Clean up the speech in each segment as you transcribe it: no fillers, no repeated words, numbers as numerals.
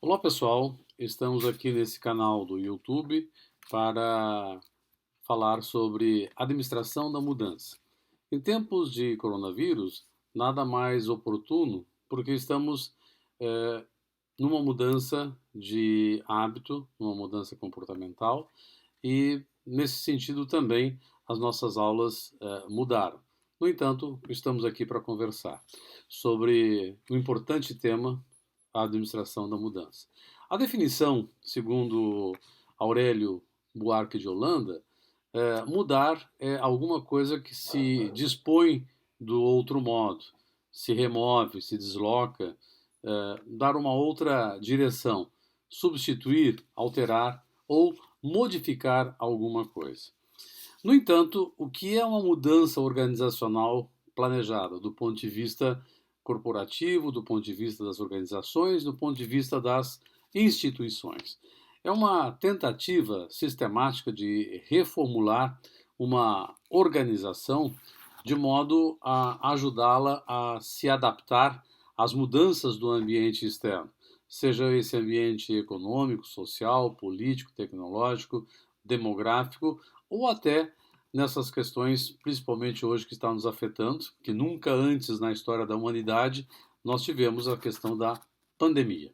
Olá pessoal, estamos aqui nesse canal do YouTube para falar sobre administração da mudança. Em tempos de coronavírus, nada mais oportuno porque estamos numa mudança de hábito, numa mudança comportamental e nesse sentido também as nossas aulas mudaram. No entanto, estamos aqui para conversar sobre o importante tema, a administração da mudança. A definição, segundo Aurélio Buarque de Holanda, mudar é alguma coisa que se dispõe do outro modo, se remove, se desloca, dar uma outra direção, substituir, alterar ou modificar alguma coisa. No entanto, o que é uma mudança organizacional planejada do ponto de vista corporativo, do ponto de vista das organizações, do ponto de vista das instituições? É uma tentativa sistemática de reformular uma organização de modo a ajudá-la a se adaptar às mudanças do ambiente externo, seja esse ambiente econômico, social, político, tecnológico, demográfico ou até nessas questões, principalmente hoje que está nos afetando, que nunca antes na história da humanidade nós tivemos a questão da pandemia.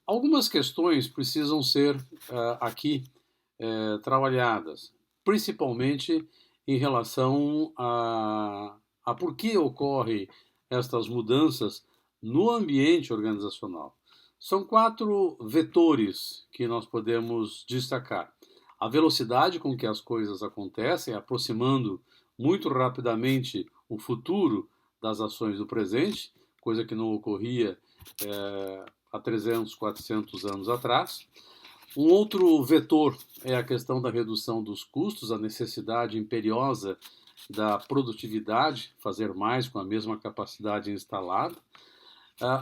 Algumas questões precisam ser aqui trabalhadas, principalmente em relação a por que ocorrem estas mudanças no ambiente organizacional. São 4 vetores que nós podemos destacar. A velocidade com que as coisas acontecem, aproximando muito rapidamente o futuro das ações do presente, coisa que não ocorria há 300, 400 anos atrás. Um outro vetor é a questão da redução dos custos, a necessidade imperiosa da produtividade, fazer mais com a mesma capacidade instalada.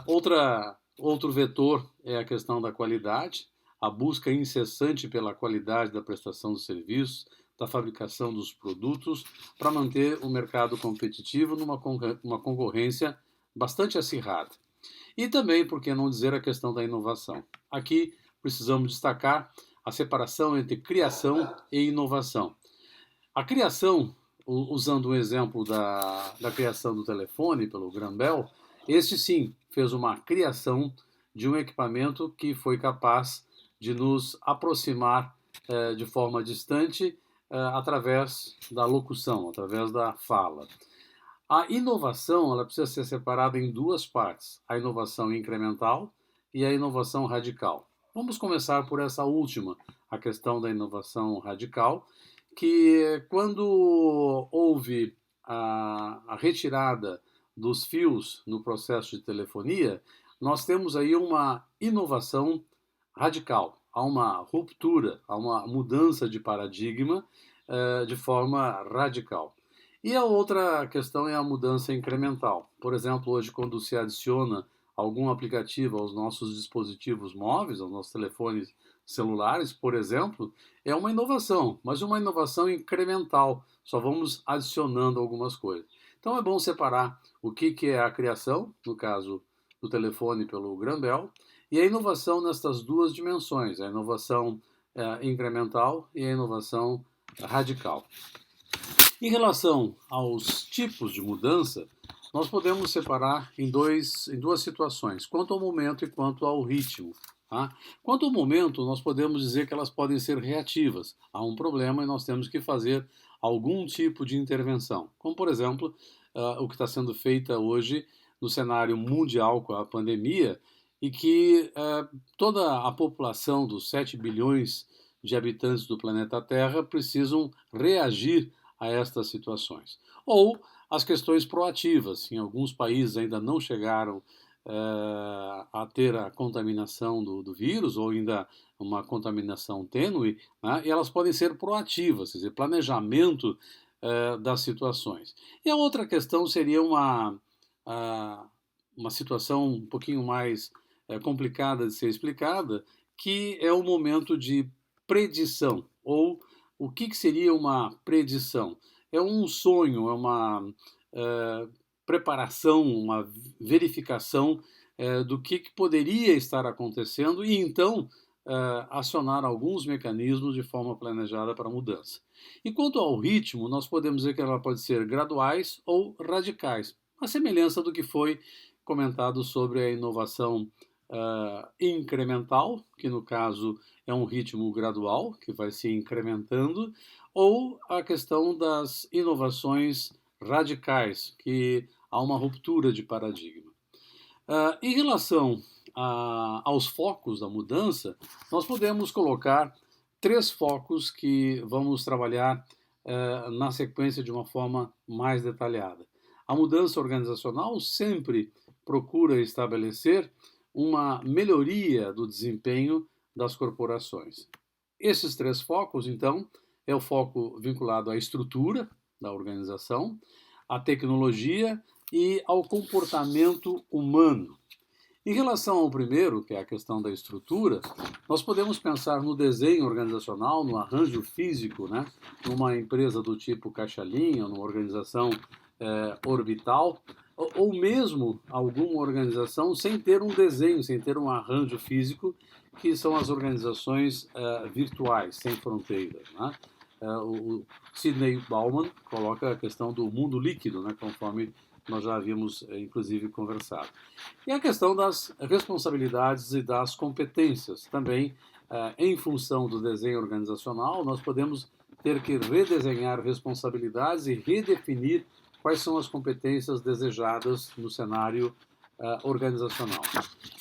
Outro vetor é a questão da qualidade, a busca incessante pela qualidade da prestação dos serviços, da fabricação dos produtos, para manter o mercado competitivo numa concorrência bastante acirrada. E também, por que não dizer, a questão da inovação. Aqui precisamos destacar a separação entre criação e inovação. A criação, usando o exemplo da criação do telefone pelo Graham Bell, este sim fez uma criação de um equipamento que foi capaz de nos aproximar de forma distante através da locução, através da fala. A inovação ela precisa ser separada em duas partes, a inovação incremental e a inovação radical. Vamos começar por essa última, a questão da inovação radical, que quando houve a retirada dos fios no processo de telefonia, nós temos aí uma inovação radical, há uma ruptura, há uma mudança de paradigma de forma radical. E a outra questão é a mudança incremental. Por exemplo, hoje, quando se adiciona algum aplicativo aos nossos dispositivos móveis, aos nossos telefones celulares, por exemplo, é uma inovação, mas uma inovação incremental. Só vamos adicionando algumas coisas. Então é bom separar o que é a criação, no caso do telefone pelo Graham Bell, e a inovação nestas duas dimensões, a inovação incremental e a inovação radical. Em relação aos tipos de mudança, nós podemos separar em duas situações, quanto ao momento e quanto ao ritmo. Tá? Quanto ao momento, nós podemos dizer que elas podem ser reativas. Há um problema e nós temos que fazer algum tipo de intervenção, como por exemplo o que está sendo feito hoje no cenário mundial com a pandemia e que toda a população dos 7 bilhões de habitantes do planeta Terra precisam reagir a estas situações. Ou as questões proativas. Em alguns países ainda não chegaram a ter a contaminação do vírus, ou ainda uma contaminação tênue, né? E elas podem ser proativas, quer dizer, planejamento das situações. E a outra questão seria uma situação um pouquinho mais complicada de ser explicada, que é o momento de predição, ou o que seria uma predição? É um sonho, é uma preparação, uma verificação do que poderia estar acontecendo e então acionar alguns mecanismos de forma planejada para a mudança. E quanto ao ritmo, nós podemos dizer que ela pode ser graduais ou radicais, a semelhança do que foi comentado sobre a inovação incremental, que no caso é um ritmo gradual, que vai se incrementando, ou a questão das inovações radicais, que há uma ruptura de paradigma. Em relação aos focos da mudança, nós podemos colocar 3 focos que vamos trabalhar na sequência de uma forma mais detalhada. A mudança organizacional sempre procura estabelecer uma melhoria do desempenho das corporações. Esses 3 focos, então, é o foco vinculado à estrutura da organização, à tecnologia e ao comportamento humano. Em relação ao primeiro, que é a questão da estrutura, nós podemos pensar no desenho organizacional, no arranjo físico, né? Numa empresa do tipo caixa-linha, numa organização orbital, ou mesmo alguma organização sem ter um desenho, sem ter um arranjo físico, que são as organizações virtuais, sem fronteiras, né? O Sidney Bauman coloca a questão do mundo líquido, né, conforme nós já havíamos, inclusive, conversado. E a questão das responsabilidades e das competências. Também, em função do desenho organizacional, nós podemos ter que redesenhar responsabilidades e redefinir quais são as competências desejadas no cenário organizacional.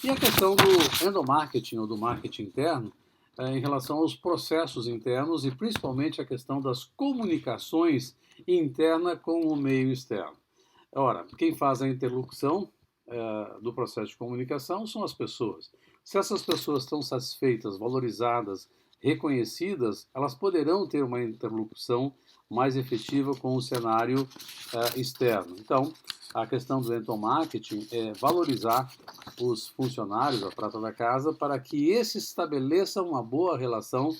E a questão do endomarketing, ou do marketing interno, em relação aos processos internos e principalmente a questão das comunicações interna com o meio externo. Ora, quem faz a interlocução do processo de comunicação são as pessoas. Se essas pessoas estão satisfeitas, valorizadas, reconhecidas, elas poderão ter uma interlocução mais efetiva com o cenário externo. Então, a questão do endomarketing é valorizar os funcionários, a prata da casa, para que esses estabeleçam uma boa relação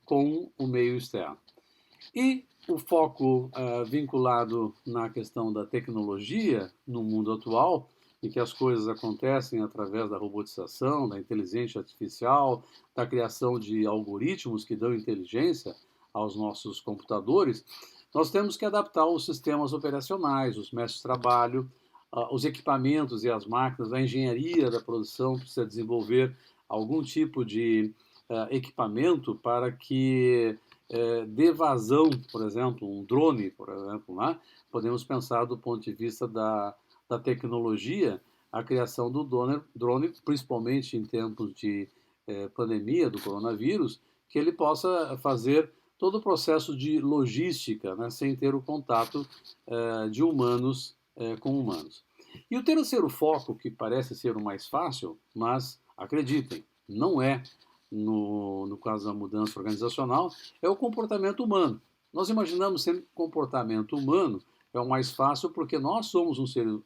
com o meio externo. E o foco vinculado na questão da tecnologia no mundo atual, em que as coisas acontecem através da robotização, da inteligência artificial, da criação de algoritmos que dão inteligência aos nossos computadores, nós temos que adaptar os sistemas operacionais, os mestres de trabalho, os equipamentos e as máquinas, a engenharia da produção precisa desenvolver algum tipo de equipamento para que dê vazão, por exemplo, um drone, por exemplo, né? Podemos pensar do ponto de vista da tecnologia, a criação do drone, principalmente em tempos de pandemia do coronavírus, que ele possa fazer todo o processo de logística, né, sem ter o contato de humanos com humanos. E o terceiro foco, que parece ser o mais fácil, mas acreditem, não é no caso da mudança organizacional, é o comportamento humano. Nós imaginamos sempre que o comportamento humano é o mais fácil porque nós somos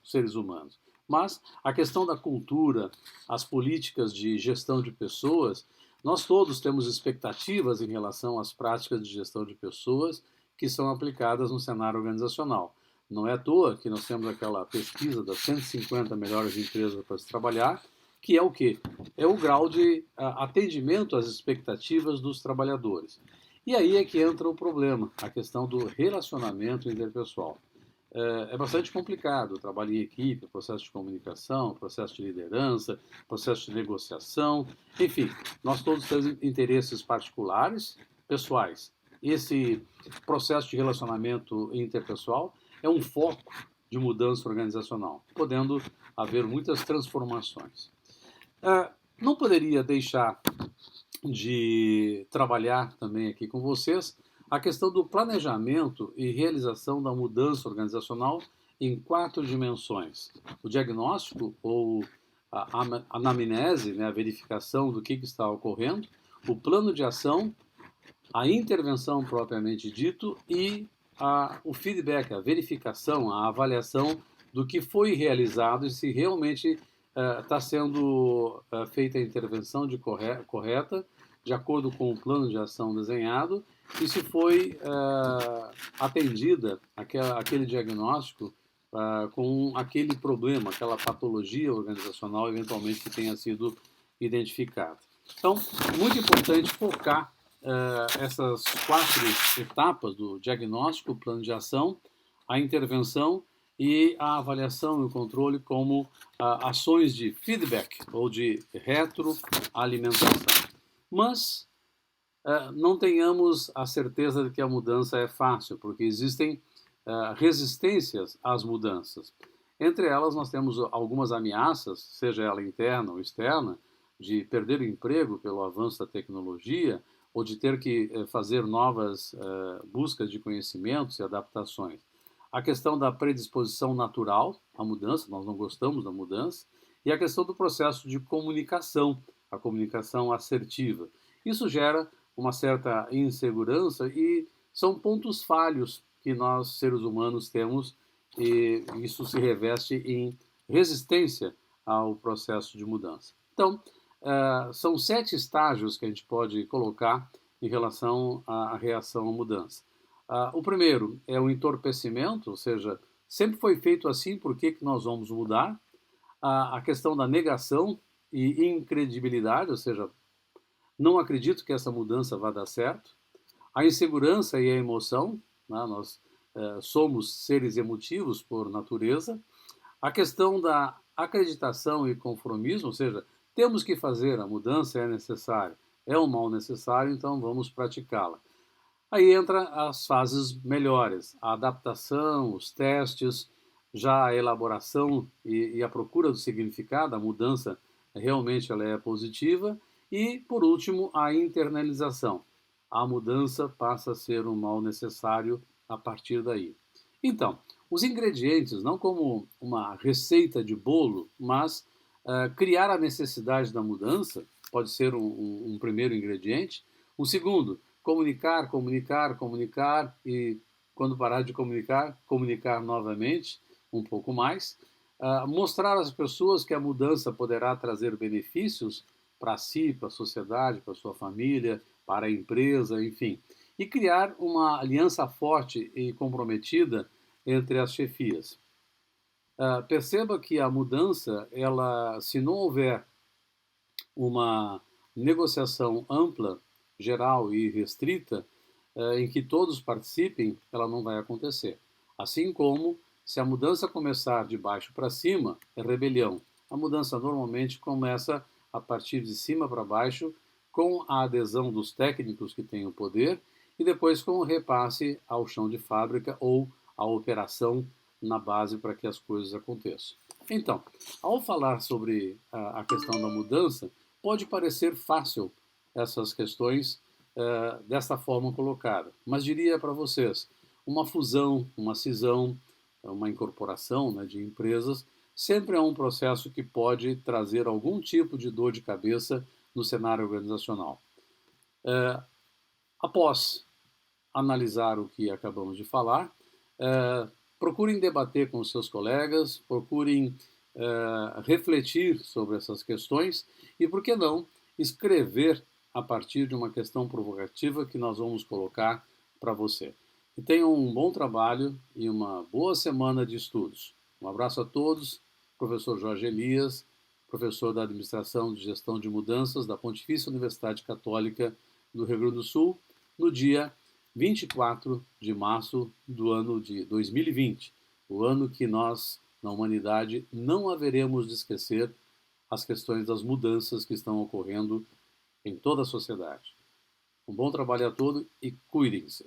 seres humanos. Mas a questão da cultura, as políticas de gestão de pessoas, nós todos temos expectativas em relação às práticas de gestão de pessoas que são aplicadas no cenário organizacional. Não é à toa que nós temos aquela pesquisa das 150 melhores empresas para se trabalhar, que é o quê? É o grau de atendimento às expectativas dos trabalhadores. E aí é que entra o problema, a questão do relacionamento interpessoal. É bastante complicado o trabalho em equipe, processo de comunicação, processo de liderança, processo de negociação, enfim, nós todos temos interesses particulares, pessoais. Esse processo de relacionamento interpessoal é um foco de mudança organizacional, podendo haver muitas transformações. Não poderia deixar de trabalhar também aqui com vocês a questão do planejamento e realização da mudança organizacional em 4 dimensões. O diagnóstico ou a anamnese, né, a verificação do que está ocorrendo, o plano de ação, a intervenção propriamente dito e o feedback, a verificação, a avaliação do que foi realizado e se realmente está sendo feita a intervenção correta, de acordo com o plano de ação desenhado, e se foi atendida aquele diagnóstico com aquele problema, aquela patologia organizacional eventualmente que tenha sido identificada. Então, muito importante focar essas 4 etapas do diagnóstico, o plano de ação, a intervenção e a avaliação e o controle como ações de feedback ou de retroalimentação. Mas não tenhamos a certeza de que a mudança é fácil, porque existem resistências às mudanças. Entre elas, nós temos algumas ameaças, seja ela interna ou externa, de perder o emprego pelo avanço da tecnologia ou de ter que fazer novas buscas de conhecimentos e adaptações. A questão da predisposição natural à mudança, nós não gostamos da mudança, e a questão do processo de comunicação, a comunicação assertiva. Isso gera uma certa insegurança e são pontos falhos que nós, seres humanos, temos e isso se reveste em resistência ao processo de mudança. Então, são 7 estágios que a gente pode colocar em relação à reação à mudança. O primeiro é o entorpecimento, ou seja, sempre foi feito assim, por que nós vamos mudar? A questão da negação e incredibilidade, ou seja, não acredito que essa mudança vá dar certo. A insegurança e a emoção, né? Nós somos seres emotivos por natureza. A questão da acreditação e conformismo, ou seja, temos que fazer, a mudança é necessária, é um mal necessário, então vamos praticá-la. Aí entra as fases melhores, a adaptação, os testes, já a elaboração e a procura do significado, a mudança realmente ela é positiva, e, por último, a internalização. A mudança passa a ser um mal necessário a partir daí. Então, os ingredientes, não como uma receita de bolo, mas criar a necessidade da mudança, pode ser um primeiro ingrediente. Um segundo, comunicar, comunicar, comunicar e, quando parar de comunicar, comunicar novamente, um pouco mais. Mostrar às pessoas que a mudança poderá trazer benefícios para si, para a sociedade, para a sua família, para a empresa, enfim. E criar uma aliança forte e comprometida entre as chefias. Perceba que a mudança, ela, se não houver uma negociação ampla, geral e restrita, em que todos participem, ela não vai acontecer. Assim como, se a mudança começar de baixo para cima, é rebelião. A mudança normalmente começa a partir de cima para baixo, com a adesão dos técnicos que têm o poder e depois com o repasse ao chão de fábrica ou à operação na base para que as coisas aconteçam. Então, ao falar sobre a questão da mudança, pode parecer fácil essas questões dessa forma colocada, mas diria para vocês, uma fusão, uma cisão, uma incorporação, né, de empresas, sempre é um processo que pode trazer algum tipo de dor de cabeça no cenário organizacional. Após analisar o que acabamos de falar, procurem debater com os seus colegas, procurem refletir sobre essas questões e, por que não, escrever a partir de uma questão provocativa que nós vamos colocar para você. E tenham um bom trabalho e uma boa semana de estudos. Um abraço a todos. Professor Jorge Elias, professor da Administração de Gestão de Mudanças da Pontifícia Universidade Católica do Rio Grande do Sul, no dia 24 de março do ano de 2020, o ano que nós, na humanidade, não haveremos de esquecer as questões das mudanças que estão ocorrendo em toda a sociedade. Um bom trabalho a todos e cuidem-se.